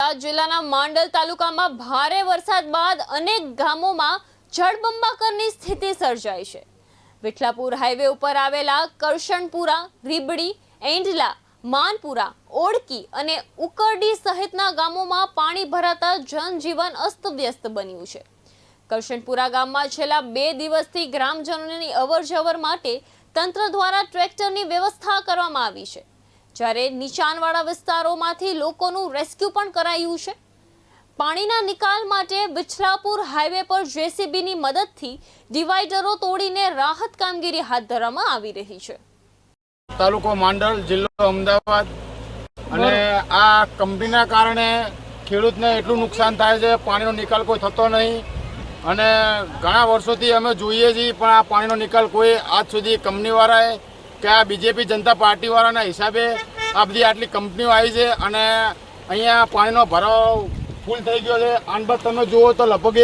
અમદાવાદ જિલ્લાના માંડલ તાલુકામાં ભારે વરસાદ બાદ અનેક ગામોમાં જળબંબાકારની સ્થિતિ સર્જાઈ છે। વિઠલાપુર હાઈવે ઉપર આવેલા કરશનપુરા, રીબડી, એંડલા, માનપુરા, ઓડકી અને ઉકરડી સહિતના ગામોમાં પાણી ભરાતા જનજીવન અસ્તવ્યસ્ત બન્યું છે। કરશનપુરા ગામમાં છેલ્લા 2 દિવસથી ગ્રામજનોની અવરજવર માટે તંત્ર દ્વારા ટ્રેક્ટરની વ્યવસ્થા કરવામાં આવી છે, જ્યારે નીચાણવાળા વિસ્તારોમાંથી લોકોનું રેસ્ક્યુ પણ કરાયું છે। પાણીના નિકાલ માટે વિઠલાપુર હાઈવે પર જેસીબીની મદદથી ડિવાઈડરો તોડીને રાહત કામગીરી હાથ ધરવામાં આવી રહી છે। તાલુકો માંડલ, જિલ્લો અમદાવાદ અને આ કંપનીના કારણે ખેડૂતને એટલું નુકસાન થાય છે, પાણીનો નિકાલ કોઈ થતો નહીં અને ઘણા વર્ષોથી અમે જોઈએ છીએ પણ આ પાણીનો નિકાલ કોઈ આજ સુધી કંપનીવાળાએ કે આ બીજેપી જનતા પાર્ટીવાળાના હિસાબે આ બધી આટલી કંપનીઓ આવી છે અને અહીંયા પાણીનો ભરાવ ફૂલ થઈ ગયો છે। આન બાદ તમે જુઓ તો લગભગ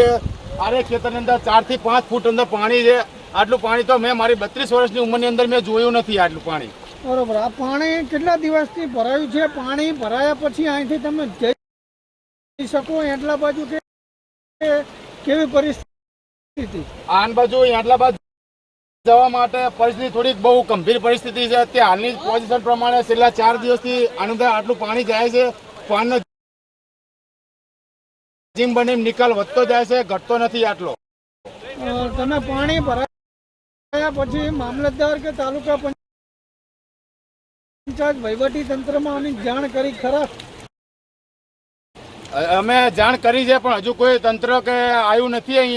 આરે ખેતરની અંદર 4 થી 5 ફૂટ અંદર પાણી છે। આટલું પાણી તો મેં મારી 32 વર્ષની ઉંમરની અંદર મેં જોયું નથી આટલું પાણી। બરોબર, આ પાણી કેટલા દિવસથી ભરાયું છે? પાણી ભરાયા પછી અહીંથી તમે જઈ શકો એટલા બાજુ કે કેવી પરિસ્થિતિ? આન બાજુ એટલા બાજુ જવા માટે પરિસ્થિતિ થોડીક બહુ ગંભીર પરિસ્થિતિ છે। તે હાલની પોઝિશન પ્રમાણે છેલ્લા 4 દિવસથી આનું આટલું પાણી જાય છે। પાણીનો જીમ બની નિકાલ વધતો જાય છે, ઘટતો નથી આટલો। તમે પાણી ભરાયા પછી મામલતદાર કે તાલુકા પંચાયત વહીવટી તંત્રમાં આની જાણ કરી ખરા? અમે જાણ કરી છે પણ હજુ કોઈ તંત્ર કે આવ્યું નથી અહીંયા।